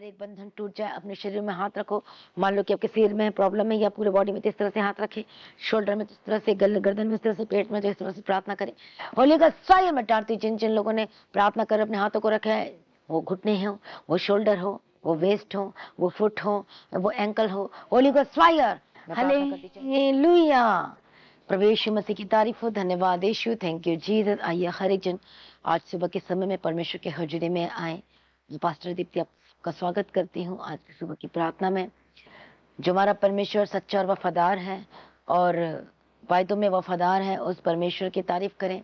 हर एक बंधन टूट जाए। अपने शरीर में हाथ रखो। मान लो कि आपके सिर में प्रॉब्लम है या पूरे बॉडी में, तो इस तरह से हाथ रखें। शोल्डर में तो इस तरह से, गर्दन में इस तरह से, पेट में तो इस तरह से प्रार्थना करें। होली का फायर मैं डालती हूँ। जिन जिन लोगों ने प्रार्थना कर अपने हाथों को रखा है, वो घुटने हो, वो शोल्डर हो, वो वेस्ट हो, वो फुट हो, वो एंकल हो, होली का फायर। हालेलुया। प्रभु यीशु मसीह की तारीफ हो। धन्यवाद यीशु, थैंक यू जीसस। आइए हर एक जन आज सुबह के समय में परमेश्वर के हजूरी में आए। पास्टर दीप्ति आपका स्वागत करती हूँ आज की सुबह की प्रार्थना में। जो हमारा परमेश्वर सच्चा और वफादार है और वायदों में वफादार है, उस परमेश्वर की तारीफ करें।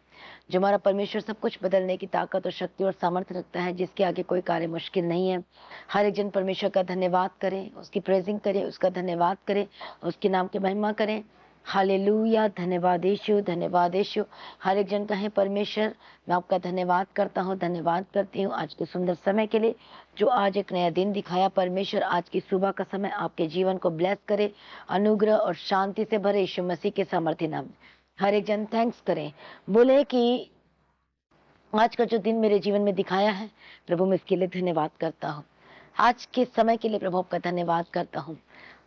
जो हमारा परमेश्वर सब कुछ बदलने की ताकत और शक्ति और सामर्थ्य रखता है, जिसके आगे कोई कार्य मुश्किल नहीं है। हर एक जन परमेश्वर का धन्यवाद करें, उसकी प्रेजिंग करें, उसका धन्यवाद करें, उसके नाम की महिमा करें। हालेलुया। धन्यवाद यीशु, धन्यवाद यीशु। हर एक जन कहें, परमेश्वर मैं आपका धन्यवाद करता हूँ, धन्यवाद करती हूँ आज के सुंदर समय के लिए, जो आज एक नया दिन दिखाया। परमेश्वर आज की सुबह का समय आपके जीवन को ब्लेस करे, अनुग्रह और शांति से भरे, यीशु मसीह के सामर्थ्य नाम में। हर एक जन थैंक्स करें, बोले कि आज का जो दिन मेरे जीवन में दिखाया है, प्रभु मैं इसके लिए धन्यवाद करता हूँ। आज के समय के लिए प्रभु आपका धन्यवाद करता हूँ।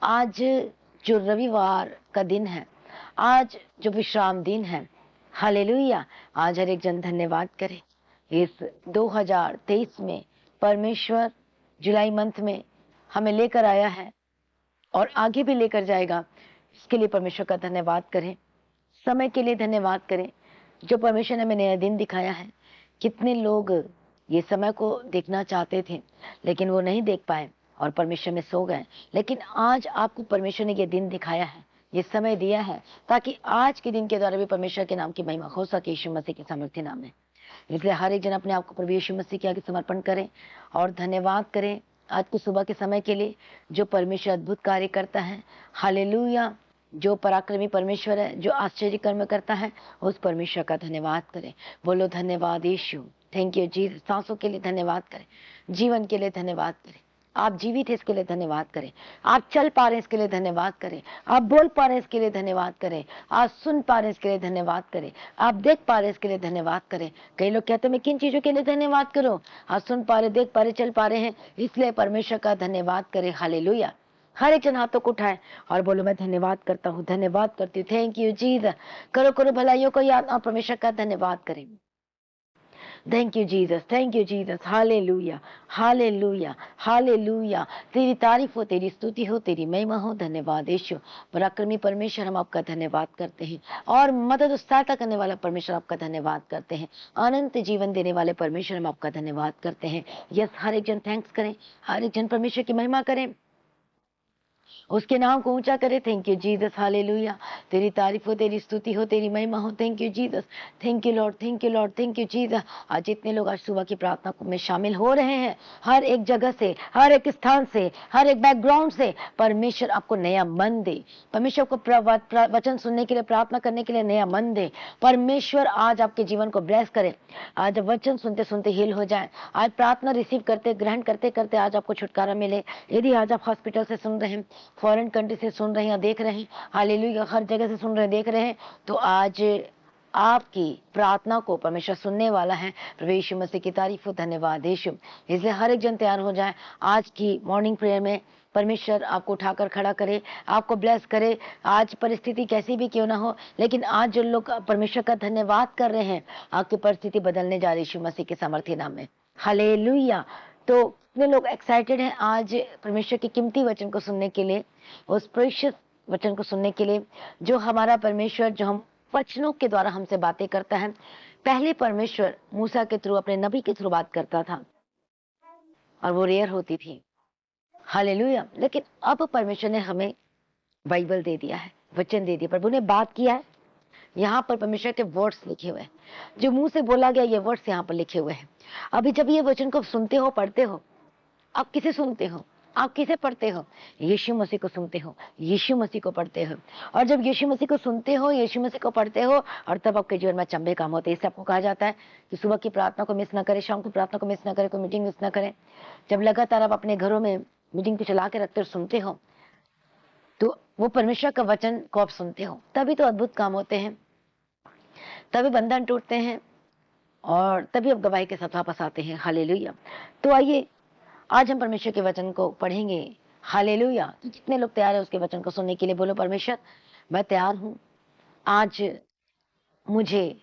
आज जो रविवार का दिन है, आज जो विश्राम दिन है, हालेलुया। आज हर एक जन धन्यवाद करे। इस 2023 में परमेश्वर जुलाई मंथ में हमें लेकर आया है और आगे भी लेकर जाएगा। इसके लिए परमेश्वर का धन्यवाद करें। समय के लिए धन्यवाद करें जो परमेश्वर ने हमें नया दिन दिखाया है। कितने लोग ये समय को देखना चाहते थे लेकिन वो नहीं देख पाए और परमेश्वर में सो गए, लेकिन आज आपको परमेश्वर ने ये दिन दिखाया है, ये समय दिया है, ताकि आज के दिन के द्वारा भी परमेश्वर के नाम की महिमा हो सके, यीशु मसीह के सामर्थ्य नाम में। इसलिए हर एक जन अपने आप को प्रभु यीशु मसीह के आगे समर्पण करें और धन्यवाद करें आज की सुबह के समय के लिए, जो परमेश्वर अद्भुत कार्य करता है। हालेलुया। जो पराक्रमी परमेश्वर है, जो आश्चर्य कर्म करता है, उस परमेश्वर का धन्यवाद करें। बोलो धन्यवाद यीशु, थैंक यू जीसस। सांसों के लिए धन्यवाद करें, जीवन के लिए धन्यवाद करें। आप जीवित हैं इसके लिए धन्यवाद करें, आप चल पा रहे हैं इसके लिए धन्यवाद करें, आप बोल पा रहे हैं इसके लिए धन्यवाद करें, आप सुन पा रहे हैं इसके लिए धन्यवाद करें, आप देख पा रहे हैं इसके लिए धन्यवाद करें। कई लोग कहते हैं मैं किन चीजों के लिए धन्यवाद करूं? आप सुन पा रहे, देख पा रहे, चल पा रहे हैं, इसलिए परमेश्वर का धन्यवाद करें। हालेलुया। हर एक जन हाथों को उठाए और बोलो मैं धन्यवाद करता हूँ, धन्यवाद करती हूँ, थैंक यू जीसस। करो करो भलाइयों को याद और परमेश्वर का धन्यवाद करें। Thank you Jesus, thank you Jesus. Hallelujah, hallelujah, hallelujah. तेरी तारीफ हो, तेरी स्तुति हो, तेरी महिमा हो। धन्यवाद यीशु। पराक्रमी परमेश्वर हम आपका धन्यवाद करते हैं और मदद सहायता करने वाला परमेश्वर आपका धन्यवाद करते हैं। अनंत जीवन देने वाले परमेश्वर हम आपका धन्यवाद करते हैं। यस, हर एक जन थैंक्स करें, हर एक जन परमेश्वर की महिमा करें, उसके नाम को ऊंचा करे। Thank you Jesus. हालेलुया। तेरी तारीफ हो, तेरी स्तुति हो, तेरी महिमा हो। Thank you Jesus, thank you Lord, thank you Lord, thank you Jesus. आज जितने लोग आज सुबह की प्रार्थना में शामिल हो रहे हैं, हर एक जगह से, हर एक स्थान से, हर एक बैकग्राउंड से, परमेश्वर आपको नया मन दे। परमेश्वर को वचन सुनने के लिए, प्रार्थना करने के लिए नया मन दे। परमेश्वर आज आपके जीवन को ब्लेस करे। आज वचन सुनते सुनते हील हो जाए। आज प्रार्थना रिसीव करते, ग्रहण करते करते आज आपको छुटकारा मिले। यदि आज आप हॉस्पिटल से सुन रहे हैं, फॉरेन कंट्री से सुन रहे हैं या देख रहे हैं, हालेलुया, हर जगह से सुन रहे हैं, देख रहे हैं, तो आज आपकी प्रार्थना को परमेश्वर सुनने वाला है। प्रभु यीशु मसीह की तारीफ हो। धन्यवाद यीशु। इसलिए हर एक जन तैयार हो जाए आज की मॉर्निंग प्रेयर में। परमेश्वर आपको उठाकर खड़ा करे, आपको ब्लेस करे। आज परिस्थिति कैसी भी क्यों ना हो, लेकिन आज जो लोग परमेश्वर का धन्यवाद कर रहे हैं, आपकी परिस्थिति बदलने जा रही है यीशु मसीह के सामर्थ्य नाम में। हालेलुया। तो कितने लोग एक्साइटेड हैं आज परमेश्वर के कीमती वचन को सुनने के लिए, उस प्रेशियस वचन को सुनने के लिए, जो हमारा परमेश्वर, जो हम वचनों के द्वारा हमसे बातें करता है। पहले परमेश्वर मूसा के थ्रू, अपने नबी के थ्रू बात करता था और वो रेयर होती थी। हालेलुया। लेकिन अब परमेश्वर ने हमें बाइबल दे दिया है, वचन दे दिया, प्रभु ने बात किया है। यहाँ पर परमेश्वर के वर्ड्स लिखे हुए हैं, जो मुंह से बोला गया, ये वर्ड्स यहाँ पर लिखे हुए हैं। अभी जब ये वचन को सुनते हो, पढ़ते हो, आप किसे सुनते हो? आप किसे पढ़ते हो? यीशु मसीह को सुनते हो, यीशु मसीह को पढ़ते हो। और जब यीशु मसीह को सुनते हो, यीशु मसीह को पढ़ते हो, और तब आपके जीवन में चंबे काम होते हैं। इससे आपको कहा जाता है कि सुबह की प्रार्थना को मिस ना करें, शाम की प्रार्थना को मिस ना करें, कोई मीटिंग मिस ना करें। जब लगातार आप अपने घरों में मीटिंग को चला के रखते हो, सुनते हो, तो वो परमेश्वर का वचन को आप सुनते हो, तभी तो अद्भुत काम होते हैं, तभी बंधन टूटते हैं और तभी आप गवाही के साथ वापस आते हैं। हालेलुया। तो आइए आज हम परमेश्वर के वचन को पढ़ेंगे। हालेलुया। तो कितने लोग तैयार है उसके वचन को सुनने के लिए? बोलो, परमेश्वर मैं तैयार हूँ, आज मुझे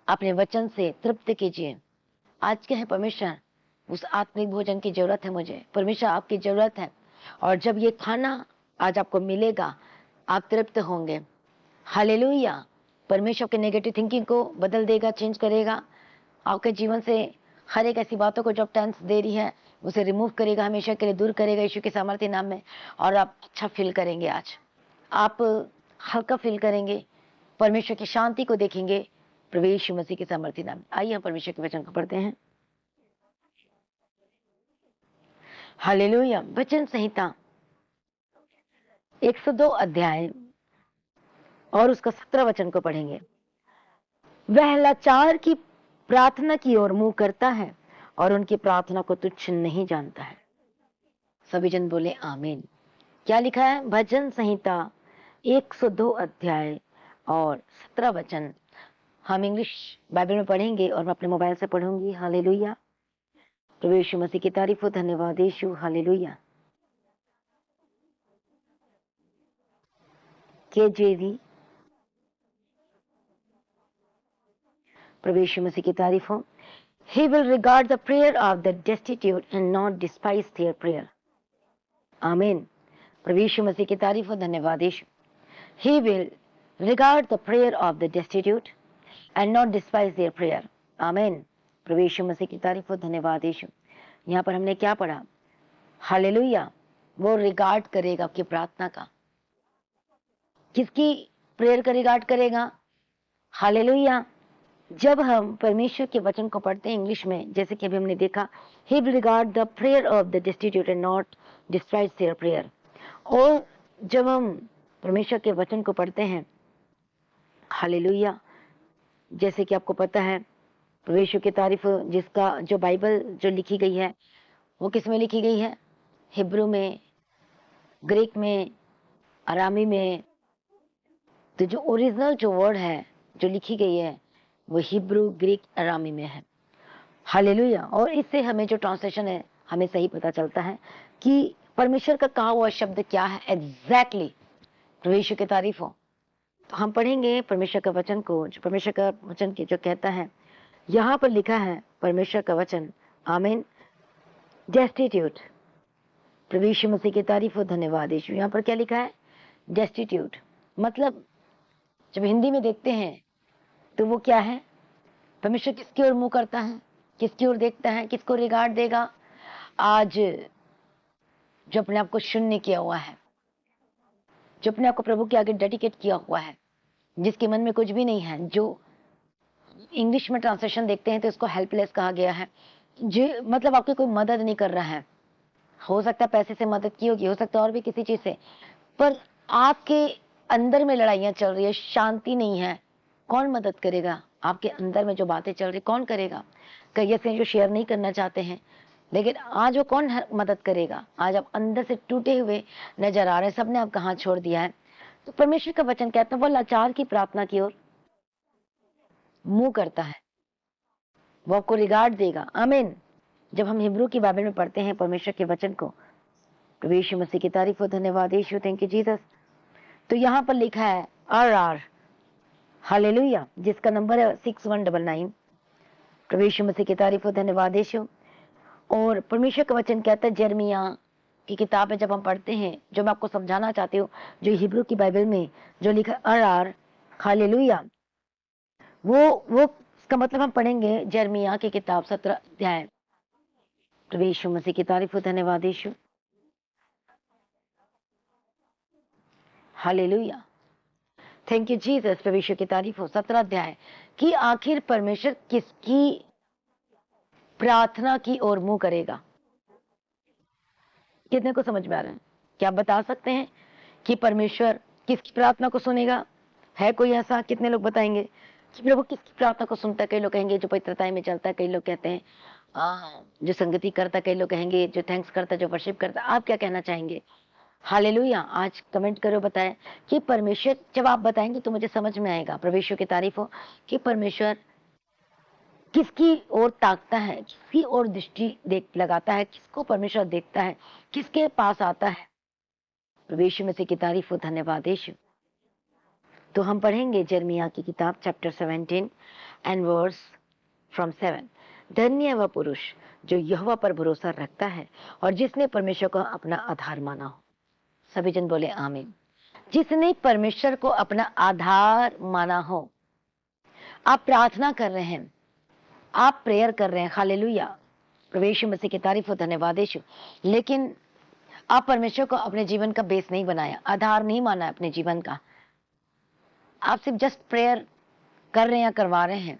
अपने वचन से तृप्त कीजिए। आज क्या है परमेश्वर? उस आत्मिक भोजन की जरूरत है मुझे। परमेश्वर आपकी जरूरत है, और जब ये खाना आज आपको मिलेगा, आप तृप्त होंगे। हालेलुया। परमेश्वर के नेगेटिव थिंकिंग को बदल देगा, चेंज करेगा। आपके जीवन से हर एक ऐसी बातों को जो टेंस दे रही है उसे रिमूव करेगा, हमेशा के लिए दूर करेगा यीशु के सामर्थ्य नाम में। और आप अच्छा फील करेंगे, आज आप हल्का फील करेंगे, परमेश्वर की शांति को देखेंगे प्रभु यीशु मसीह के सामर्थ्य नाम में। आइए हम परमेश्वर के वचन को पढ़ते हैं। हालेलुया। वचन संहिता 102 अध्याय और उसका 17 वचन को पढ़ेंगे। वह लाचार की प्रार्थना की ओर मुंह करता है और उनकी प्रार्थना को तुच्छ नहीं जानता है। सभी जन बोले आमीन। क्या लिखा है? भजन संहिता 102 अध्याय और 17 वचन हम इंग्लिश बाइबल में पढ़ेंगे और मैं अपने मोबाइल से पढ़ूंगी। हालेलुया। प्रभु यीशु मसीह की तारीफ हो, धन्यवाद यीशु। हालेलुया। KJV। प्रभु यीशु मसीह की तारीफ हो। He will regard the prayer of the destitute and not despise their prayer. आमीन। प्रभु यीशु मसीह की तारीफ हो, धन्यवाद यीशु। He will regard the prayer of the destitute and not despise their prayer. आमीन। प्रभु यीशु मसीह की तारीफ हो, धन्यवाद यीशु। यहाँ पर हमने क्या पढ़ा? हालेलुया। वो रिगार्ड करेगा आपकी प्रार्थना का। किसकी प्रेयर का रिगार्ड करेगा? हालेलुया। जब हम परमेश्वर के वचन को पढ़ते हैं इंग्लिश में, जैसे कि अभी हमने देखा, he will regard the prayer of the destitute and not despise their prayer। और जब हम परमेश्वर के वचन को पढ़ते हैं, हालेलुया, जैसे कि आपको पता है परमेश्वर की तारीफ, जिसका जो बाइबल जो लिखी गई है वो किस में लिखी गई है? हिब्रू में, ग्रीक में, अरामी में। तो जो ओरिजिनल जो वर्ड है जो लिखी गई है वो हिब्रू, ग्रीक, अरामी में है। हालेलुया। और इससे हमें जो ट्रांसलेशन है हमें सही पता चलता है कि परमेश्वर का कहा हुआ शब्द क्या है एग्जैक्टली। परमेश्वर की तारीफ हो। तो हम पढ़ेंगे परमेश्वर का वचन को, जो परमेश्वर का वचन की जो कहता है, यहाँ पर लिखा है परमेश्वर का वचन। आमीन। डेस्टिट्यूट। प्रभु यीशु मसीह की तारीफ हो, धन्यवाद यीशु। यहाँ पर क्या लिखा है? डेस्टिट्यूट। मतलब जब हिंदी में देखते हैं तो वो क्या है? परमेश्वर किसकी ओर मुंह करता है, किसकी ओर देखता है, किसको रिगार्ड देगा? आज जो अपने आप को शून्य किया हुआ है, जो अपने आप को प्रभु के आगे डेडिकेट किया हुआ है, जिसके मन में कुछ भी नहीं है, जो इंग्लिश में ट्रांसलेशन देखते हैं तो इसको हेल्पलेस कहा गया है। जो मतलब आपकी कोई मदद नहीं कर रहा है। हो सकता है पैसे से मदद की होगी, हो सकता है और भी किसी चीज से, पर आपके अंदर में लड़ाइयां चल रही है, शांति नहीं है। कौन मदद करेगा? आपके अंदर में जो बातें चल रही, कौन करेगा? कई ऐसे जो शेयर नहीं करना चाहते हैं, लेकिन आज वो कौन मदद करेगा? आज आप अंदर से टूटे हुए नजर आ रहे हैं, सबने आपका हाथ छोड़ दिया है। तो परमेश्वर का वचन कहता है वो लाचार की प्रार्थना की ओर मुंह करता है, वो आपको रिगार्ड देगा। आमीन। जब हम हिब्रू की बाइबल में पढ़ते हैं परमेश्वर के वचन को, प्रभु यीशु मसीह की तारीफ हो, धन्यवाद यीशु, थैंक यू जीसस। तो यहाँ पर लिखा है RR। हालेलुया। जिसका नंबर है 6199। प्रभु यीशु मसीह की तारीफ हो, धन्यवाद यीशु। और परमेश्वर का वचन कहता है, जर्मिया की किताब में जब हम पढ़ते हैं, जो मैं आपको समझाना चाहती हूँ, जो हिब्रू की बाइबल में जो लिखा RR, हालेलुया, वो इसका मतलब हम पढ़ेंगे जर्मिया की किताब 17 अध्याय। प्रभु यीशु मसीह की तारीफ हो, धन्यवाद Yeshu. Hallelujah, thank you Jesus. प्रभु यीशु की तारीफ हो। 17 अध्याय कि आखिर परमेश्वर किसकी प्रार्थना की ओर मुंह करेगा? कितने को समझ में आ रहा है? क्या आप बता सकते हैं कि परमेश्वर किसकी प्रार्थना को सुनेगा? है कोई ऐसा? कितने लोग बताएंगे कि प्रभु किसकी प्रार्थना को सुनता है? कई लोग कहेंगे जो पवित्रता में चलता है, कई लोग कहते हैं जो संगति करता, कई लोग कहेंगे जो थैंक्स करता, जो वर्शिप करता। आप क्या कहना चाहेंगे? हालेलुया। आज कमेंट करो, बताएं कि परमेश्वर, जब आप बताएंगे तो मुझे समझ में आएगा। परमेश्वर की तारीफ हो कि परमेश्वर किसकी ओर ताकता है, किसकी ओर दृष्टि देख लगाता है, किसको परमेश्वर देखता है, किसके पास आता है। प्रभु यीशु मसीह की तारीफ हो, धन्यवाद यीशु। तो हम पढ़ेंगे यिर्मयाह की किताब चैप्टर 17 एंड वर्स फ्रॉम 7। धन्य वह पुरुष जो यहोवा पर भरोसा रखता है और जिसने परमेश्वर को अपना आधार माना हो। सभी जन बोले आमीन। जिसने परमेश्वर को अपना आधार माना हो। आप प्रार्थना कर रहे हैं, आप प्रेयर कर रहे हैं, हालेलुया, प्रभु यीशु मसीह की तारीफ हो, धन्यवाद यीशु। लेकिन आप परमेश्वर को अपने जीवन का बेस नहीं बनाया, आधार नहीं माना अपने जीवन का। आप सिर्फ जस्ट प्रेयर कर रहे हैं या करवा रहे हैं,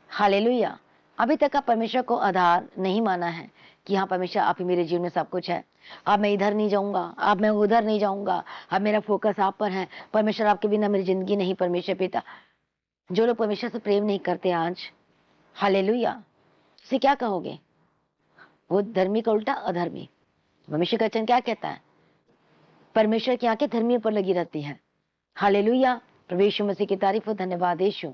हालेलुया। अभी तक आप परमेश्वर को आधार नहीं माना है कि हाँ परमेश्वर आप ही मेरे जीवन में सब कुछ है। अब मैं इधर नहीं जाऊंगा, अब मैं उधर नहीं जाऊंगा, अब मेरा फोकस आप पर है। परमेश्वर आपके बिना मेरी जिंदगी नहीं। परमेश्वर पिता, जो लोग परमेश्वर से प्रेम नहीं करते आज, हालेलुया, उसे क्या कहोगे? वो धर्मी का उल्टा अधर्मी। परमेश्वर का वचन क्या कहता है? परमेश्वर की आंखें धर्मियों पर लगी रहती है। हालेलुया, प्रभु यीशु मसीह की तारीफ हो, धन्यवाद यीशु।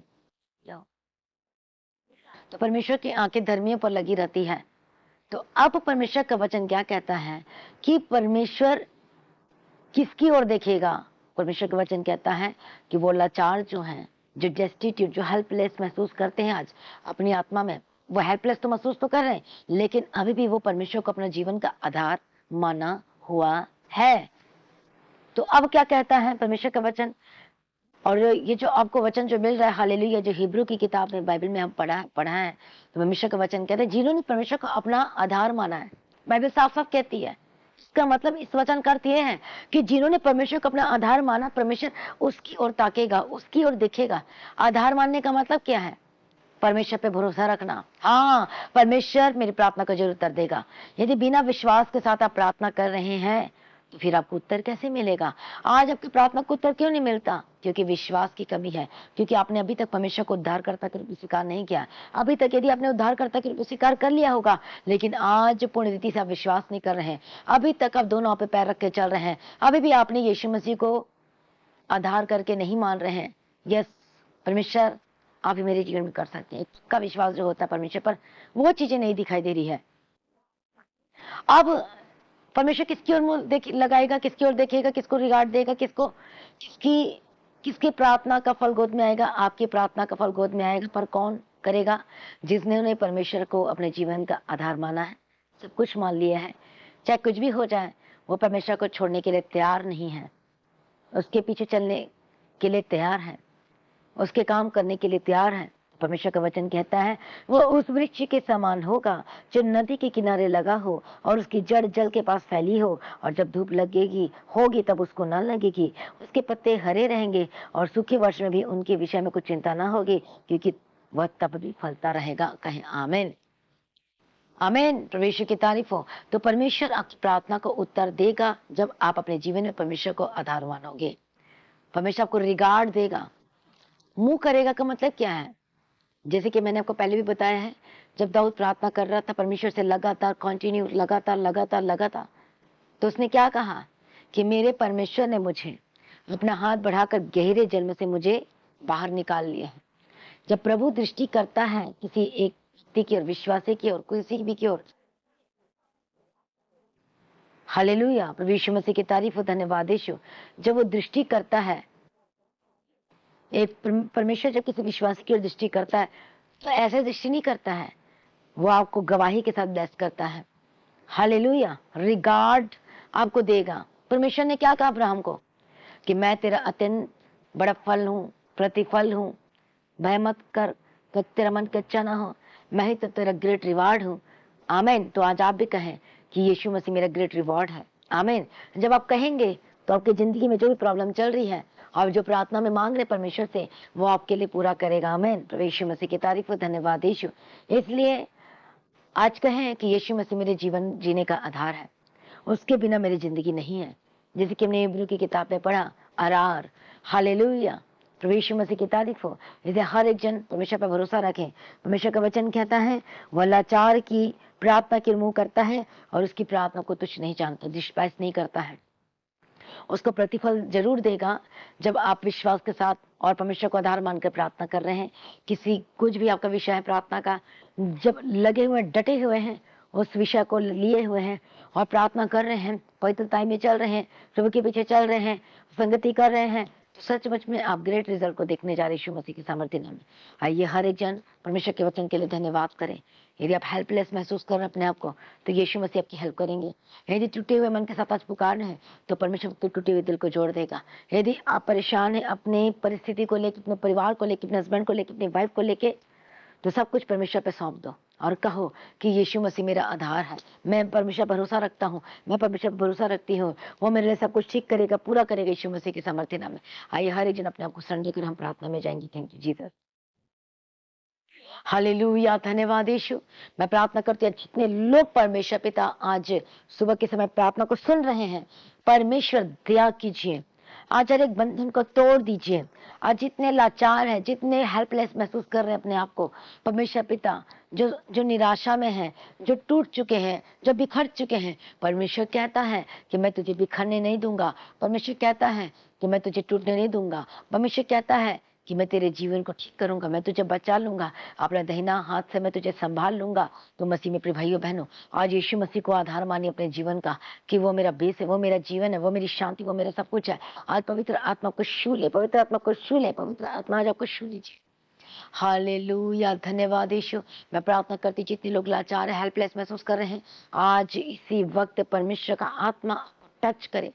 तो परमेश्वर की आंखें धर्मियों पर लगी रहती है। तो अब परमेश्वर का वचन क्या कहता है कि परमेश्वर किसकी ओर देखेगा? परमेश्वर का वचन कहता है कि वो लाचार जो हैं, जो डेस्टिट्यूट, जो हेल्पलेस महसूस करते हैं आज अपनी आत्मा में, वो हेल्पलेस तो महसूस तो कर रहे हैं, लेकिन अभी भी वो परमेश्वर को अपना जीवन का आधार माना हुआ है। तो अब क्या कहता है परमेश्वर का वचन? और ये जो आपको वचन जो मिल रहा है, हालेलुया, जो हिब्रू की किताब में, बाइबल में हम पढ़ा है, तो परमेश्वर का वचन कहता है जिन्होंने परमेश्वर को अपना आधार माना है। बाइबल साफ साफ कहती है। इसका मतलब इस वचन का अर्थ ये है कि जिन्होंने परमेश्वर को अपना आधार माना, परमेश्वर उसकी ओर ताकेगा, उसकी ओर देखेगा। आधार मानने का मतलब क्या है? परमेश्वर पे भरोसा रखना। हाँ, परमेश्वर मेरी प्रार्थना को जरूर उत्तर देगा। यदि बिना विश्वास के साथ आप प्रार्थना कर रहे हैं तो फिर आपको उत्तर कैसे मिलेगा? आज आपकी प्रार्थना को उत्तर क्यों नहीं मिलता? क्योंकि विश्वास की कमी है, क्योंकि आपने अभी तक परमेश्वर को उद्धारकर्ता के रूप में स्वीकार नहीं किया। अभी तक यदि आपने उद्धारकर्ता के रूप में स्वीकार कर लिया होगा, लेकिन आज पूर्ण रीति से आप विश्वास नहीं कर रहे हैं, अभी तक आप दोनों पे पैर रख के चल रहे हैं, अभी भी आपने यीशु मसीह को आधार करके नहीं मान रहे हैं। यस, परमेश्वर आप ही मेरे जीवन में कर सकते हैं। का विश्वास जो होता है परमेश्वर पर, वो चीजें नहीं दिखाई दे रही है। अब परमेश्वर किसकी ओर मुंह लगाएगा, किसकी ओर देखेगा, किसको रिगार्ड देगा, किसकी प्रार्थना का फल गोद में आएगा? आपकी प्रार्थना का फल गोद में आएगा, पर कौन करेगा? जिसने उन्हें परमेश्वर को अपने जीवन का आधार माना है, सब कुछ मान लिया है, चाहे कुछ भी हो जाए, वो परमेश्वर को छोड़ने के लिए तैयार नहीं है, उसके पीछे चलने के लिए तैयार है, उसके काम करने के लिए तैयार है। परमेश्वर का वचन कहता है वो उस वृक्ष के समान होगा जो नदी के किनारे लगा हो और उसकी जड़ जल के पास फैली हो, और जब धूप लगेगी होगी तब उसको न लगेगी, उसके पत्ते हरे रहेंगे और सूखे वर्ष में भी उनके विषय में कुछ चिंता ना होगी, क्योंकि वह तब भी फलता रहेगा। कहें आमीन, आमीन, परमेश्वर की तारीफ हो। तो परमेश्वर आपकी प्रार्थना को उत्तर देगा जब आप अपने जीवन में परमेश्वर को आधार मानोगे। परमेश्वर आपको रिगार्ड देगा। मुंह करेगा का मतलब क्या है? जैसे कि मैंने आपको पहले भी बताया है, जब दाऊद प्रार्थना कर रहा था परमेश्वर से लगातार, कंटिन्यू, लगातार, तो उसने क्या कहा कि मेरे परमेश्वर ने मुझे अपना हाथ बढ़ाकर गहरे जल में से मुझे बाहर निकाल लिया है। जब प्रभु दृष्टि करता है किसी एक व्यक्ति की ओर, विश्वासी की ओर, किसी भी की ओर, हालेलुया, प्रभु यीशु मसीह की तारीफ हो, धन्यवाद यीशु। जब वो दृष्टि करता है, एक परमेश्वर जब किसी विश्वासी की ओर दृष्टि करता है तो ऐसे दृष्टि नहीं करता है, वो आपको गवाही के साथ ब्लेस करता है। हालेलुया, रिगार्ड आपको देगा। परमेश्वर ने क्या कहा अब्राहम को कि मैं तेरा अत्यंत बड़ा फल हूं, प्रतिफल हूं, भय मत कर, तो तेरा मन कच्चा ना हो, मैं ही तो तेरा ग्रेट रिवार्ड हूं। आमीन। तो आज आप भी कहें कि यीशु मसीह मेरा ग्रेट रिवॉर्ड है। आमीन। जब आप कहेंगे तो आपकी जिंदगी में जो भी प्रॉब्लम चल रही है और जो प्रार्थना में मांग रहे परमेश्वर से, वो आपके लिए पूरा करेगा। आमीन। प्रभु यीशु मसीह की तारीफ हो, धन्यवाद यीशु। इसलिए आज कहें कि यीशु मसीह मेरे जीवन जीने का आधार है, उसके बिना मेरी जिंदगी नहीं है। जैसे कि हमने इब्री की किताब में पढ़ा, अरार, हालेलुया, प्रभु यीशु मसीह की तारीफ हो। इसलिए हर एक जन परमेश्वर पर भरोसा रखें। परमेश्वर का वचन कहता है वह लाचार की प्रार्थना के मुंह करता है और उसकी प्रार्थना को तुच्छ नहीं जानता, डिस्पाइस नहीं करता है। उसको प्रतिफल जरूर देगा जब आप विश्वास के साथ और परमेश्वर को आधार मानकर प्रार्थना कर रहे हैं। किसी कुछ भी आपका विषय है प्रार्थना का, जब लगे हुए डटे हुए हैं, उस विषय को लिए हुए हैं और प्रार्थना कर रहे हैं, पवित्रताई में चल रहे हैं, प्रभु के पीछे चल रहे हैं, संगति कर रहे हैं, तो सचमुच में आप ग्रेट रिजल्ट को देखने जा रहे यीशु मसीह के सामर्थ्य नाम में। आइए हर एक जन परमेश्वर के वचन के लिए धन्यवाद करें। यदि आप हेल्पलेस महसूस कर रहे हैं अपने आप को, तो यीशु मसीह आपकी हेल्प करेंगे। यदि टूटे हुए मन के साथ आज पुकार रहे हैं, तो परमेश्वर आपके टूटे हुए दिल को जोड़ देगा। यदि आप परेशान हैं अपने परिस्थिति को लेकर, अपने परिवार को लेकर, अपने हस्बैंड को लेकर, अपनी वाइफ को लेकर, तो सब कुछ परमेश्वर पे सौंप दो और कहो कि यीशु मसीह मेरा आधार है, मैं परमेश्वर भरोसा रखता हूँ, मैं परमेश्वर पर भरोसा रखती हूँ, वो मेरे लिए सब कुछ ठीक करेगा, पूरा करेगा यीशु मसीह के सामर्थ्य नाम में। आइए हर एक जन अपने आप को सरेंडर कर हम प्रार्थना में जाएंगे। थैंक यू जीसस, हालेलुया, धन्यवाद यीशु। मैं प्रार्थना करती हूँ जितने लोग परमेश्वर पिता आज सुबह के समय प्रार्थना को सुन रहे हैं, परमेश्वर दया कीजिए, आज हर एक बंधन को तोड़ दीजिए। आज जितने लाचार हैं, जितने हेल्पलेस महसूस कर रहे हैं अपने आप को, परमेश्वर पिता जो जो निराशा में है, जो टूट चुके हैं, जो बिखर चुके हैं, परमेश्वर कहता है कि मैं तुझे बिखरने नहीं दूंगा। परमेश्वर कहता है कि मैं तुझे टूटने नहीं दूंगा। परमेश्वर कहता है कि मैं तेरे जीवन को ठीक करूंगा, मैं तुझे बचा लूंगा, अपना दाहिना हाथ से मैं तुझे संभाल लूंगा। तो मसीह में प्रिय भाइयों बहनों, आज यीशु मसीह को आधार मानिए अपने जीवन का कि वो मेरा बेस है, वो मेरा जीवन है, वो मेरी शांति, वो मेरा सब कुछ है। आज पवित्र आत्मा को छू ले, पवित्र आत्मा को छू ले, पवित्र आत्मा आज आपको छू लीजिए। हालेलुया, धन्यवाद यीशु। मैं प्रार्थना करती जितने लोग लाचार है, हेल्पलेस महसूस कर रहे हैं, आज इसी वक्त परमेश्वर का आत्मा टच करे।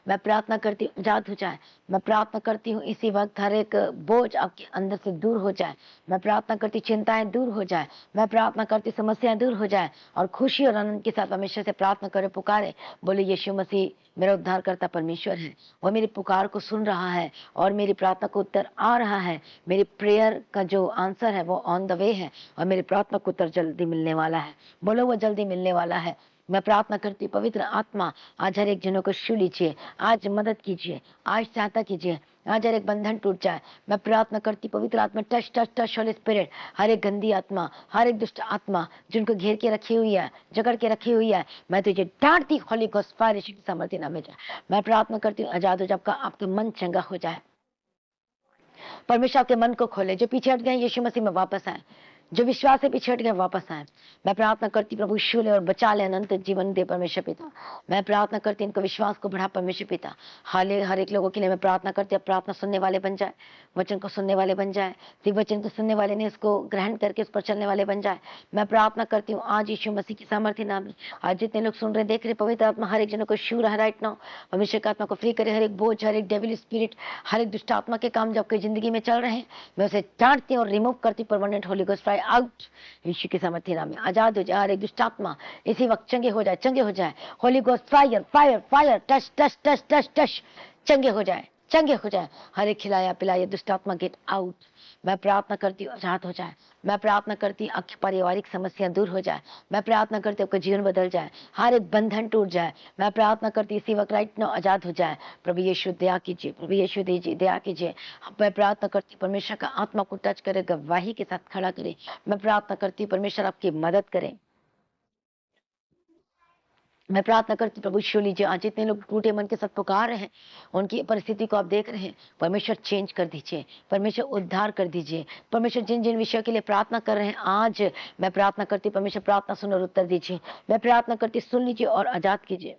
मैं प्रार्थना करती हूँ आजाद हो जाए। मैं प्रार्थना करती हूँ इसी वक्त हर एक बोझ आपके अंदर से दूर हो जाए। मैं प्रार्थना करती चिंताएं दूर हो जाए। मैं प्रार्थना करती समस्याएं दूर हो जाए और खुशी और आनंद के साथ परमेश्वर से प्रार्थना करे, पुकारे, बोले यीशु मसीह मेरा उद्धार करता परमेश्वर है, वो मेरी पुकार को सुन रहा है और मेरी प्रार्थना को उत्तर आ रहा है। मेरी प्रेयर का जो आंसर है वो ऑन द वे है और मेरी प्रार्थना को उत्तर जल्दी मिलने वाला है। बोलो वो जल्दी मिलने वाला है। मैं प्रार्थना करती पवित्र आत्मा आज हर एक जनों को छू लीजिए, आज मदद कीजिए, आज सहायता कीजिए, आज हर एक बंधन टूट जाए। मैं प्रार्थना करती पवित्र आत्मा touch touch touch holy spirit, हर एक गंदी आत्मा, हर एक दुष्ट आत्मा जिनको घेर के रखी हुई है, जकड़ के रखी हुई है, मैं तुझे डांटती होली गोस्ट फायर की सामर्थ्य नाम में जाए। मैं प्रार्थना करती हूँ आजाद हो जाए, आपका मन चंगा हो जाए। परमेश्वर आपके मन को खोले, जो पीछे हट गए यीशु मसीह में वापस आए, जो विश्वास से पीछे हट गए वापस आए। मैं प्रार्थना करती प्रभु छू ले और बचा ले, अनंत जीवन दे परमेश्वर पिता। मैं प्रार्थना करती इनको विश्वास को बढ़ा परमेश्वर पिता। हाले हर एक लोगों के लिए मैं प्रार्थना करती अब प्रार्थना सुनने वाले बन जाए, वचन को सुनने वाले बन जाए, सिर्फ वचन को सुनने वाले नहीं उसको ग्रहण करके उस पर चलने वाले बन जाए। मैं प्रार्थना करती हूँ आज यीशु मसीह की सामर्थ्य नाम में, आज जितने लोग सुन रहे देख रहे, पवित्र आत्मा हर एक जनों को छू रहा है राइट नाउ। परमेश्वर की आत्मा को फ्री करे, हर एक बोझ, हर एक डेविल स्पिरिट, हर एक दुष्ट आत्मा के काम जो आपकी जिंदगी में चल रहे हैं, मैं उसे डांटती और रिमूव करती। Permanent holy ghost fire out Yeshu के सामर्थ्य नाम में। आजाद हो जाए हर एक दुष्ट आत्मा, इसी वक्त चंगे हो जाए, चंगे हो जाए। Holy ghost fire fire fire, touch touch touch touch touch, चंगे हो जाए, चंगे हो जाए। हर एक खिलाया पिलाया दुष्ट आत्मा गेट आउट। मैं प्रार्थना करती हूँ आजाद हो जाए। मैं प्रार्थना करती हूँ आपकी पारिवारिक समस्या दूर हो जाए। मैं प्रार्थना करती हूँ आपका जीवन बदल जाए, हर एक बंधन टूट जाए। मैं प्रार्थना करती हूँ इसी वक्त राइट नाउ आजाद हो जाए। प्रभु यीशु दया कीजिए, प्रभु यीशु दीजिए, दया कीजिए। मैं प्रार्थना करती हूँ परमेश्वर का आत्मा को टच करे, गवाही के साथ खड़ा करे। मैं प्रार्थना करती हूँ परमेश्वर आपकी मदद करे। मैं प्रार्थना करती प्रभु छू लीजिए, आज जितने लोग टूटे मन के साथ पुकार रहे हैं, उनकी परिस्थिति को आप देख रहे हैं, परमेश्वर चेंज कर दीजिए, परमेश्वर उद्धार कर दीजिए। परमेश्वर जिन जिन विषयों के लिए प्रार्थना कर रहे हैं, आज मैं प्रार्थना करती परमेश्वर प्रार्थना सुन और उत्तर दीजिए। मैं प्रार्थना करती सुन लीजिए और आजाद कीजिए।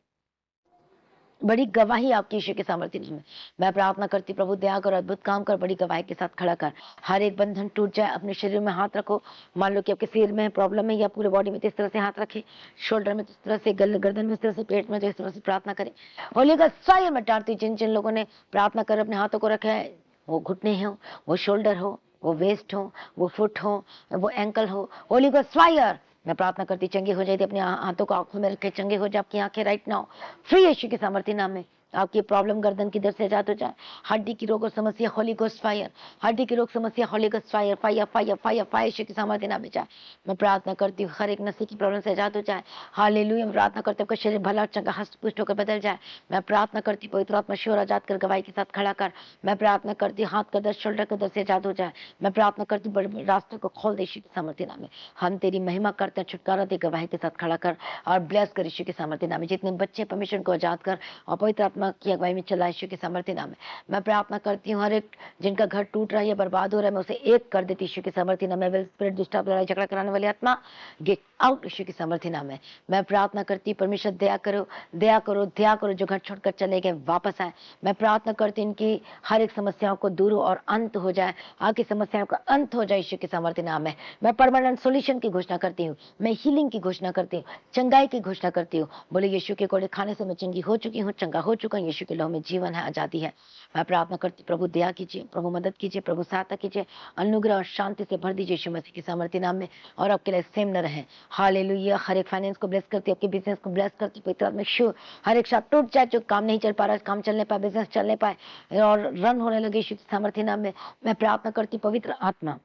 बड़ी गवाही आपकी यीशु के सामर्थ्य में। मैं प्रार्थना करती प्रभु दया कर, अद्भुत काम कर, बड़ी गवाही के साथ खड़ा कर। हर एक बंधन टूट जाए। अपने शरीर में हाथ रखो, मान लो कि आपके सिर में प्रॉब्लम है या पूरे बॉडी में, तो इस तरह से हाथ रखे, शोल्डर में इस तरह से, गर्दन में इस तरह से, पेट में तो इस तरह से प्रार्थना करें। होली का साय में टारती जिन जिन लोगों ने प्रार्थना कर अपने हाथों को रखा है, वो घुटने हो, वो शोल्डर हो, वो वेस्ट हो, वो फुट हो, वो एंकल हो, होली का फायर मैं प्रार्थना करती चंगे हो जाए। अपने हाथों को आंखों में रखे, चंगे हो जाए आपकी आंखें राइट नाउ, फ्री यीशु के सामर्थ्य नाम में। आपकी प्रॉब्लम गर्दन की दर से आजाद हो जाए। हड्डी की रोग और समस्या होली गोस्ट फायर, हड्डी की रोग समस्या holy ghost fire, fire fire fire fire Yeshu के सामर्थ्य नाम में जाए। मैं प्रार्थना करती हूँ हर एक नसी की प्रॉब्लम से आजाद हो जाए। हालेलुया। मैं प्रार्थना करती हूँ आपका शरीर भला चंगा हस्त पुष्ट होकर बदल जाए। मैं प्रार्थना करती पवित्र आत्मा श्योर आजाद कर, गवाही के साथ खड़ा कर। मैं प्रार्थना करती हाथ का दर्द, शोल्डर का दर्द से आजाद हो जाए। मैं प्रार्थना करती बड़े बड़े रास्तों को खोल दे यीशु के सामर्थ्य नाम में। हम तेरी महिमा करते हैं, छुटकारा दे, गवाही के साथ खड़ा कर और ब्लेस कर यीशु के सामर्थ्य नाम में। जितने बच्चे परमेश्वर को आजाद कर और पवित्र आत्मा आत्मा की अगुवाई में चला यीशु के सामर्थ्य नाम में। मैं प्रार्थना करती हूँ हर एक जिनका घर टूट रहा है या बर्बाद हो रहा है, मैं उसे एक कर देती यीशु के सामर्थ्य नाम में। विल स्पिरिट, दुष्ट आत्मा, लड़ाई झगड़ा कराने वाली आत्मा, गेट आउट यीशु के सामर्थ्य नाम में। मैं प्रार्थना करती हूँ परमेश्वर दया करो, दया करो, दया करो, जो घर छोड़कर चले गए वापस आए। मैं प्रार्थना करती हूँ इनकी हर एक समस्याओं को दूर और अंत हो जाए, आगे समस्याओं का अंत हो जाए यीशु के सामर्थ्य नाम में। मैं परमानेंट सॉल्यूशन की घोषणा करती हूँ, मैं हीलिंग की घोषणा करती हूँ, चंगाई की घोषणा करती हूँ। बोले यीशु के कोड़े खाने से मैं चंगी हो चुकी हूँ, चंगा हो चुका हूँ। यीशु के लहू में जीवन है, आजादी है। मैं प्रार्थना करती, प्रभु दया कीजिए, प्रभु मदद कीजिए, प्रभु सहायता कीजिए, अनुग्रह और शांति से भर दीजिए यीशु मसीह के सामर्थ्य नाम में, और आपके लिए सेम न रहे। हालेलुया। हर एक फाइनेंस को ब्लेस करती, आपके बिजनेस को ब्लेस करती, पवित्र आत्मा शू हर एक साथ टूट जाए, जो काम नहीं चल पा रहा है, काम चलने पाए, बिजनेस चलने पाए और रन होने लगे यीशु के सामर्थ्य नाम में। मैं प्रार्थना करती, पवित्र आत्मा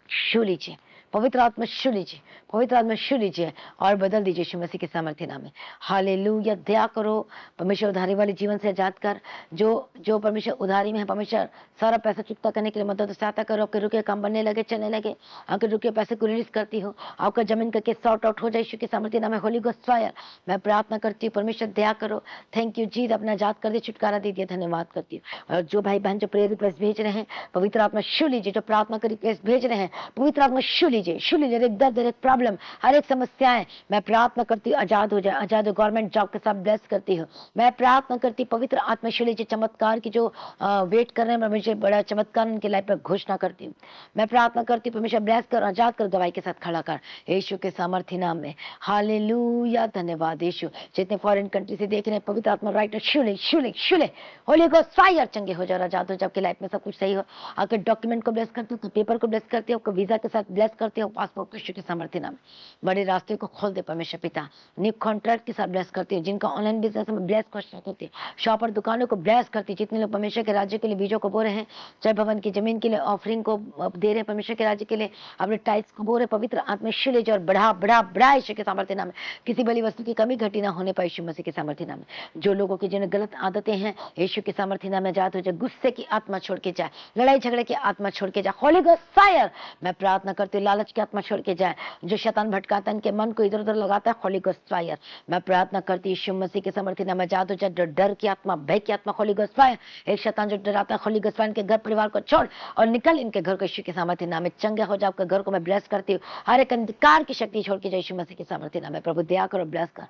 छू लीजिए, पवित्र आत्मा छू लीजिए, पवित्र आत्मा छू लीजिए और बदल दीजिए यीशु मसीह के सामर्थ्य नाम में। हालेलुया। दया करो परमेश्वर, उधारी वाले जीवन से आजाद कर, जो जो परमेश्वर उधारी में है, परमेश्वर सारा पैसा चुकता करने के लिए मदद सहायता करो। आपके रुके काम बनने लगे, चलने लगे, आपके रुके पैसे को रिलीज करती हो, आपका जमीन का केस सॉर्ट आउट हो जाए यीशु के सामर्थ्य नाम में। होली गोस्ट फायर, मैं प्रार्थना करती हूँ परमेश्वर दया करो। थैंक यू जीत, अपना आजाद कर दे, छुटकारा दे दिया, धन्यवाद करती हूँ। और जो भाई बहन जो प्रेयर रिक्वेस्ट भेज रहे हैं, पवित्र आत्मा छू लीजिए, जो प्रार्थना कर रिक्वेस्ट भेज रहे हैं, पवित्र आत्मा छू लीजिए, छू लीजिए। एक दर्द, एक प्रॉब्लम, हर एक समस्याएं, मैं प्रार्थना करती हूँ आजाद हो जाए, आजाद हो। गवर्नमेंट जॉब के साथ ब्लेस करती हूँ, मैं प्रार्थना करती, पवित्र आत्मा छू लीजिए। चमत्कार की जो वेट कर रहे हैं, मुझे बड़ा चमत्कार उनकी लाइफ में घोषणा करती हूँ। मैं प्रार्थना करती हूँ परमेश्वर ब्लेस कर, आजाद कर, गवाही के साथ खड़ा कर यीशु के सामर्थ्य नाम में। हालेलुया। धन्यवाद यीशु। जितने फॉरेन कंट्री से देख रहे हैं, पवित्र आत्मा राइट छूले छूले छूले, होली गोस्ट फायर, चंगे हो जाओ, आजाद हो जाओ, आपकी लाइफ में सब कुछ सही हो। आपके डॉक्यूमेंट को ब्लेस करती हूँ, पेपर को ब्लेस करती हूँ, आपको वीजा के साथ ब्लेस करती हूँ, पासपोर्ट यीशु के सामर्थ्य नाम। बड़े रास्ते को खोल दे परमेश्वर पिता, न्यू कॉन्ट्रैक्ट के साथ ब्लेस करती हूँ, जिनका ऑनलाइन बिजनेस में ब्लेस घोषणा करती हूँ, शॉप और दुकानों को ब्लेस करती हूँ। जितने लोग परमेश्वर के राज्य के लिए बीजों को बो रहे हैं, चाहे भवन की जमीन के लिए ऑफरिंग को दे रहे हैं, परमेश्वर के राज्य के लिए अपने टाइल्स को बो रहे, पवित्र आत्मा शिले और बढ़ा बढ़ा बढ़ा यीशु के सामर्थ्य नाम में। किसी बड़ी वस्तु की कमी घटी ना होने पाए यीशु मसीह के सामर्थ्य नाम में। जो लोगों की जिन्हें गलत आदतें हैं, यीशु के सामर्थ्य नाम में आजाद हो जाए। गुस्से की आत्मा छोड़ के जाए, लड़ाई झगड़े की आत्मा छोड़ के जाए, होली गोस्ट फायर। मैं प्रार्थना करती हूँ लालच की आत्मा छोड़ के जाए, जो शैतान भटकाता है, इनके मन को इधर उधर लगाता है, होली गोस्ट फायर। मैं प्रार्थना करती हूँ यीशु मसीह के सामर्थ्य नाम में आजाद हो जाए। जो डर की आत्मा, भय की आत्मा, होली गोस्ट फायर। एक शैतान जो डराता है, होली गोस्ट फायर, इनके घर परिवार को छोड़ और निकल, इनके घर को यीशु के सामर्थ्य नाम में। चंगा हो जाए, आपके घर को मैं ब्लेस करती हूँ। हर एक अंधकार की शक्ति छोड़ के जाए यीशु मसीह के सामर्थ्य नाम में। प्रभु दया करो, ब्लेस कर।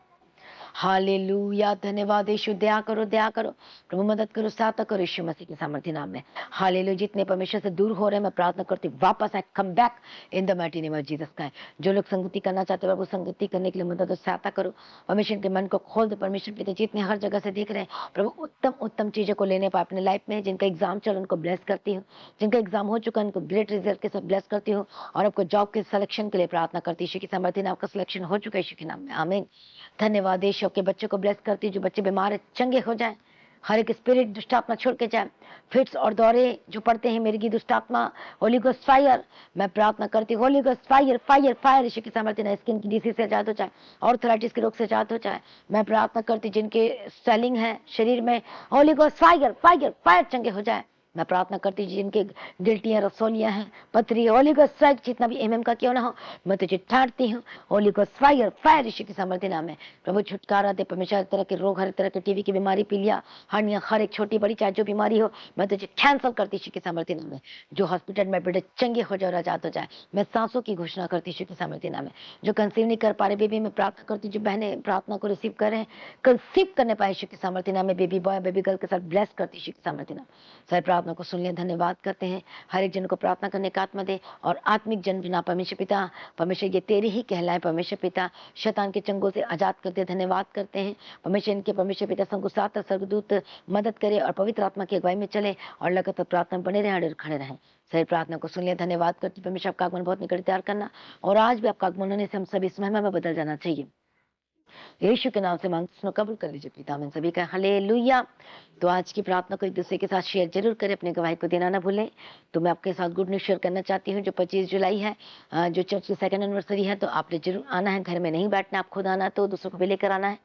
हालेलुया। धन्यवाद यीशु। दया करो, दया करो, प्रभु मदद करो, सहायता करो यीशु मसीह के सामर्थ्य नाम में। हालेलुया। जितने परमेश्वर से दूर हो रहे हैं, मैं प्रार्थना करती हूँ वापस आए, come back in the mighty name of Jesus Christ. जो लोग संगति करना चाहते हैं, प्रभु संगति करने के लिए मदद और सहायता करो। परमेश्वर के मन को खोल दो परमेश्वर पिता। जितने हर जगह से देख रहे हैं, प्रभु उत्तम उत्तम चीजों को लेने पाए अपने लाइफ में। जिनका एग्जाम चल, उनको ब्लेस करती हूँ। जिनका एग्जाम हो चुका है, उनको ग्रेट रिजल्ट के साथ ब्लेस करती हूँ। और आपको जॉब के सिलेक्शन के लिए प्रार्थना करती हूँ यीशु के सामर्थ्य नाम। आपका सिलेक्शन हो चुका है यीशु के नाम में, आमीन। धन्यवाद यीशु। आपके बच्चों को ब्लेस करती हूँ, जो बच्चे बीमार है चंगे हो जाए, हर एक स्पिरिट दुष्ट आत्मा छोड़ के जाए। फिट्स और दौरे जो पड़ते हैं, मेरी की दुष्ट आत्मा, होली गोस्ट फायर। मैं प्रार्थना करती हूँ holy ghost fire fire fire Yeshu के सामर्थ्य ना। स्किन की डिसीज से आजाद हो जाए, ऑर्थराइटिस के रोग से आजाद हो जाए। मैं प्रार्थना करती हूँ जिनके स्वेलिंग है शरीर में, holy ghost fire fire fire, चंगे हो जाए। मैं प्रार्थना करती हूँ जिनके गिल्टियां, रसोलियां हैं, पथरी, होली गोस्ट स्ट्राइक, जितना भी एमएम का क्यों ना हो, मैं तुझे ठांटती हूँ, holy ghost fire fire Yeshu के सामर्थ्य नाम है। प्रभु छुटकारा दे परमेश्वर। हर तरह के रोग, हर तरह के टीवी की बीमारी, पीलिया, हर्निया, हर एक छोटी बड़ी चाहे जो बीमारी हो, मैं तुझे कैंसल करती यीशु के सामर्थ्य नाम है। जो हॉस्पिटल में बेटे चंगे हो जाए, आजाद हो जाए। मैं सांसों की घोषणा करती यीशु के सामर्थ्य नाम है। जो कंसीव नहीं कर पा रहे बेबी, मैं प्रार्थना करती हूँ जो बहने प्रार्थना को रिसीव कर रहे हैं, कंसीव करने पाए यीशु के सामर्थ्य नाम है। बेबी बॉय, बेबी गर्ल के साथ ब्लेस करती यीशु के सामर्थ्य नाम। सारी प्रार्थना को सुन लिया, धन्यवाद करते हैं। हर एक जन को प्रार्थना करने का आत्मा दे और आत्मिक जन बिना परमेश्वर पिता, परमेश्वर ये तेरे ही कहलाए परमेश्वर पिता। शैतान के चंगों से आजाद करते, धन्यवाद करते हैं परमेश्वर। इनके परमेश्वर पिता संग सात स्वर्गदूत मदद करे और पवित्र आत्मा की अगुवाई में चले और लगातार प्रार्थना बने रहे और खड़े रहें। सही प्रार्थना को सुन लिया, धन्यवाद करती परमेश्वर। आपका आगमन बहुत निकट तैयार करना, और आज भी आपका आगमन होने से हम सभी इस महिमा में बदल जाना चाहिए। यीशु के नाम से मांगते कबूल कर लीजिए पिता। मैं सभी का हालेलुया। तो आज की प्रार्थना को एक दूसरे के साथ शेयर जरूर करें, अपने गवाही को देना ना भूलें। तो मैं आपके साथ गुड न्यूज शेयर करना चाहती हूँ। जो 25 जुलाई है, जो चर्च की 2nd एनिवर्सरी है, तो आपने जरूर आना है। घर में नहीं बैठना, आप खुद आना, तो दूसरों को भी लेकर आना है,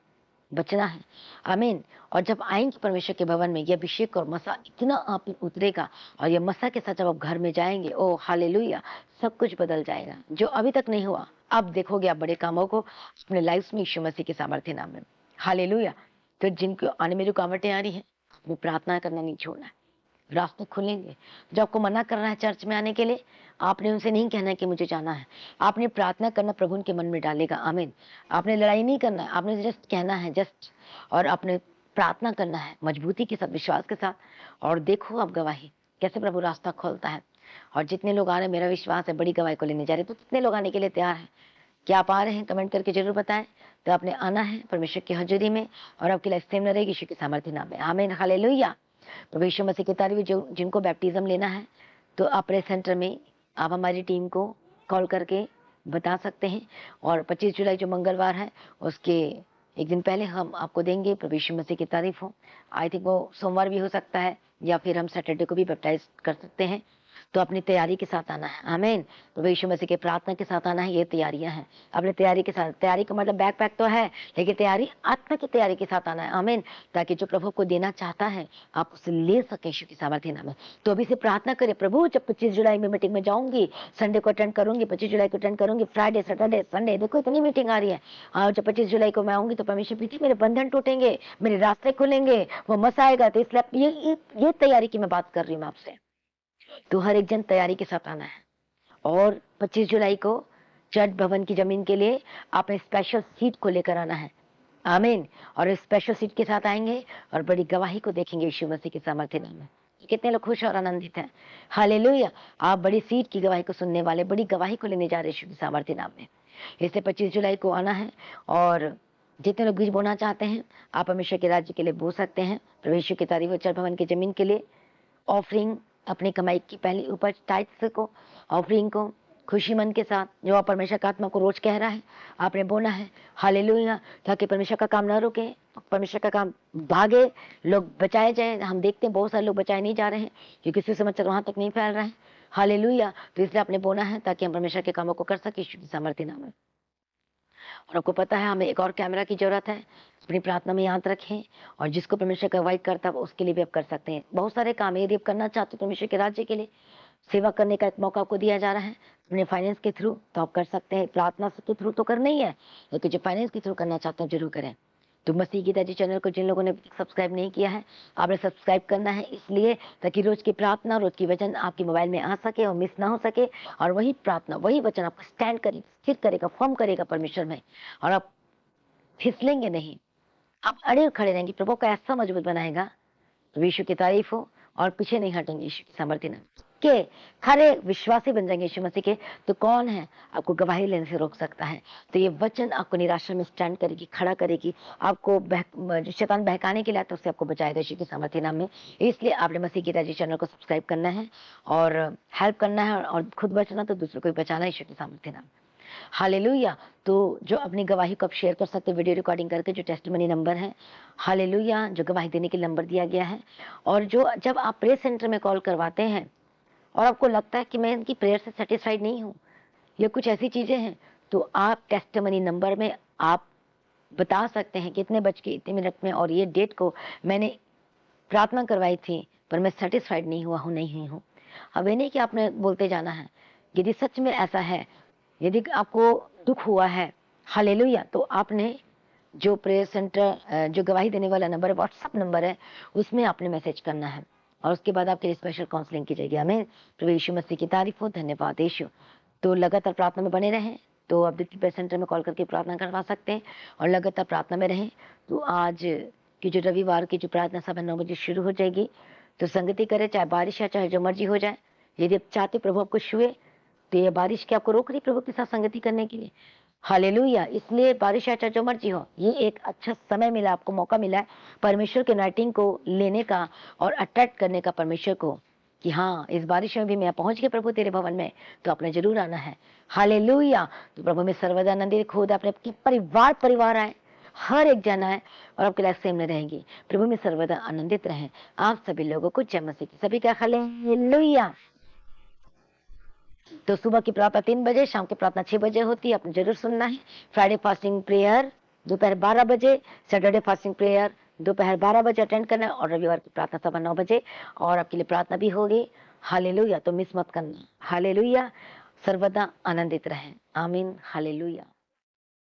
बचना है, आमीन। और जब आएंगे परमेश्वर के भवन में, यह अभिषेक और मसा इतना आप पे उतरेगा, और यह मसा के साथ जब आप घर में जाएंगे, ओ हालेलुया, सब कुछ बदल जाएगा। जो अभी तक नहीं हुआ, अब देखोगे आप बड़े कामों को अपने लाइफ में यीशु मसीह के सामर्थ्य नाम में। हालेलुया। तो जिनको आने में रुकावटें आ रही हैं, वो प्रार्थना करना नहीं छोड़ना है, रास्ते खुलेंगे। जो आपको मना कर रहा है चर्च में आने के लिए, आपने उनसे नहीं कहना है कि मुझे जाना है, आपने प्रार्थना करना प्रभु उनके मन में डालेगा। आमीन। आपने लड़ाई नहीं करना है, आपने जस्ट कहना है, जस्ट, और आपने प्रार्थना करना है मजबूती के साथ, विश्वास के साथ, और देखो आप गवाही कैसे प्रभु रास्ता खोलता है। और जितने लोग आ रहे हैं, मेरा विश्वास है बड़ी गवाही को लेने जा रहे हैं। तो कितने लोग आने के लिए तैयार हैं? क्या आप आ रहे हैं? कमेंट करके जरूर बताएं। तो आपने आना है परमेश्वर की हजूरी में, और आपकी लाइफ सेम न रहेगी यीशु के सामर्थ्य नाम में। आमीन, हालेलुया। प्रभु यीशु मसीह की तारीफ। जो जिनको बैप्टिज्म लेना है, तो आप प्रेस सेंटर में आप हमारी टीम को कॉल करके बता सकते हैं। और 25 जुलाई जो मंगलवार है, उसके एक दिन पहले हम आपको देंगे। प्रभु यीशु मसीह की तारीफ हो। आई थिंक वो सोमवार भी हो सकता है, या फिर हम सैटरडे को भी बैप्टाइज कर सकते हैं। तो अपनी तैयारी के साथ आना है। आमीन। प्रभु यीशु मसीह के प्रार्थना के साथ आना है। ये तैयारियां हैं, अपनी तैयारी के साथ। तैयारी का मतलब बैक पैक तो है, लेकिन तैयारी आत्मा की तैयारी के साथ आना है। आमीन। ताकि जो प्रभु को देना चाहता है, आप उसे ले सकें यीशु की सामर्थ्य नाम में। तो अभी से प्रार्थना करें, प्रभु जब 25 जुलाई में मीटिंग में जाऊंगी, संडे को अटेंड करूंगी, 25 जुलाई को अटेंड करूंगी, फ्राइडे, सैटरडे, संडे, देखो इतनी मीटिंग आ रही है। और जब 25 जुलाई को मैं आऊंगी, तो परमेश्वर पीछे मेरे बंधन टूटेंगे, मेरे रास्ते खुलेंगे, वो मसा आएगा। तो इसलिए ये तैयारी की मैं बात कर रही हूँ आपसे। तो हर एक जन तैयारी के साथ आना है। और 25 जुलाई को चर्च भवन की जमीन के लिए आपने स्पेशल सीट को लेकर आना है। आमीन। और इस स्पेशल सीट के साथ आएंगे और बड़ी गवाही को देखेंगे यीशु मसीह के सामर्थ्य नाम में। कितने लोग खुश और आनंदित हैं? हालेलुया। आप बड़ी सीट की गवाही को सुनने वाले, बड़ी गवाही को लेने जा रहे यीशु के सामर्थ्य नाम में। इससे 25 जुलाई को आना है। और जितने लोग बीज बोना चाहते हैं, आप परमेश्वर के राज्य के लिए बो सकते हैं। परमेश्वर की तारीफ। चर्च भवन की जमीन के लिए ऑफरिंग, अपनी कमाई की पहली उपज, टाइट्स को, ऑफरिंग को खुशी मन के साथ, जो आप परमेश्वर का आत्मा को रोज कह रहा है, आपने बोना है। हालेलुया। ताकि परमेश्वर का काम ना रुके, परमेश्वर का काम भागे, लोग बचाए जाए। हम देखते हैं बहुत सारे लोग बचाए नहीं जा रहे हैं, क्योंकि सुसमाचार वहां तक नहीं फैल रहा है। हालेलुया। तो इसलिए आपने बोना है, ताकि हम परमेश्वर के कामों को कर सके यीशु की सामर्थ्य नाम में। और आपको पता है, हमें एक और कैमरा की जरूरत है। अपनी प्रार्थना में याद रखें। और जिसको परमेश्वर का अवॉइड करता है, उसके लिए भी आप कर सकते हैं। बहुत सारे काम यदि आप करना चाहते हो परमेश्वर के राज्य के लिए, सेवा करने का एक मौका आपको दिया जा रहा है अपने फाइनेंस के थ्रू, तो आप कर सकते हैं। प्रार्थना के थ्रू तो करना ही है, लेकिन जो फाइनेंस के थ्रू करना चाहते हैं जरूर करें। तो मसीह गीता जी चैनल को जिन लोगों ने सब्सक्राइब नहीं किया है, आपने सब्सक्राइब करना है, इसलिए ताकि रोज की प्रार्थना, रोज की वचन आपके मोबाइल में आ सके और मिस ना हो सके। और वही प्रार्थना, वही वचन आपको स्टैंड करे, स्थिर करेगा, फर्म करेगा परमेश्वर में। और आप फिसलेंगे नहीं, आप अड़े खड़े रहेंगे। प्रभु का ऐसा मजबूत बनाएगा, तो यीशु की तारीफ हो। और पीछे नहीं हटेंगे यीशु की सामर्थ्य नाम के। खरे विश्वासी बन जाएंगे यीशु मसीह के, तो कौन है आपको गवाही लेने से रोक सकता है? तो ये वचन आपको निराशा में स्टैंड करेगी, खड़ा करेगी। आपको जो शैतान बहकाने के लिए आता है, उससे आपको बचाएगा यीशु की सामर्थ्य नाम में। इसलिए आपने मसीह गीता जी चैनल को सब्सक्राइब करना है, और हेल्प करना है, और खुद बचना तो दूसरों को भी बचाना है यीशु की सामर्थ्य नाम। हालेलुया। तो जो अपनी गवाही को आप शेयर कर सकते हैं वीडियो रिकॉर्डिंग करके, जो टेस्टिमनी नंबर है, हालेलुया, जो गवाही देने के नंबर दिया गया है। और जो जब आप प्रेयर सेंटर में कॉल करवाते हैं और आपको लगता है कि मैं इनकी प्रेयर से सेटिस्फाइड नहीं हूँ, ये कुछ ऐसी चीजें हैं, तो आप टेस्टिमनी नंबर में आप बता सकते हैं कि इतने बज के इतने मिनट में और ये डेट को मैंने प्रार्थना करवाई थी, पर मैं सेटिस्फाइड नहीं हुआ हूँ, नहीं हूँ। अब ये नहीं कि आपने बोलते जाना है। यदि सच में ऐसा है, यदि आपको दुख हुआ है, हालेलुया, तो आपने जो प्रेयर सेंटर जो गवाही देने वाला नंबर है, व्हाट्सएप नंबर है, उसमें आपने मैसेज करना है। और उसके बाद आपके लिए स्पेशल काउंसलिंग की जाएगी। हमें प्रभु यीशु मसीह की तारीफ हो। धन्यवाद यीशु। तो लगातार प्रार्थना में बने रहें। तो आप दिव्य प्रेयर सेंटर में कॉल करके प्रार्थना करवा सकते हैं, और लगातार प्रार्थना में रहें। तो आज की जो रविवार की जो प्रार्थना सभा 9 बजे शुरू हो जाएगी, तो संगति करें, चाहे बारिश है, चाहे जो मर्जी हो जाए। यदि आप चाहते प्रभु आपको छुए, तो ये बारिश क्या आपको रोक रही प्रभु के साथ संगति करने के लिए? हालेलुया। इसलिए बारिश या चाहे जो मर्जी हो, ये एक अच्छा समय मिला, आपको मौका मिला है परमेश्वर के नाइटिंग को लेने का और अट्रैक्ट करने का परमेश्वर को, कि हाँ, इस बारिश में भी मैं पहुंच गया प्रभु तेरे भवन में, तो आपने जरूर आना है। हालेलुया। तो प्रभु में सर्वदा आनंदित, खुद अपने परिवार आए, हर एक जन आए, और आपके लाइफ सेम में रहेंगी। प्रभु में सर्वदा आनंदित रहें। आप सभी लोगों को जय मसीह की सभी का हालेलुया। तो सुबह की प्रार्थना 3 बजे, शाम की प्रार्थना 6 बजे होती है, आपने जरूर सुनना है। फ्राइडे फास्टिंग प्रेयर दोपहर 12 बजे, सैटरडे फास्टिंग प्रेयर दोपहर 12 बजे अटेंड करना है, और रविवार की प्रार्थना सभा 9 बजे, और आपके लिए प्रार्थना भी होगी। हालेलुया। तो मिस मत करना। हालेलुया। सर्वदा आनंदित रहें। आमीन। हालेलुया।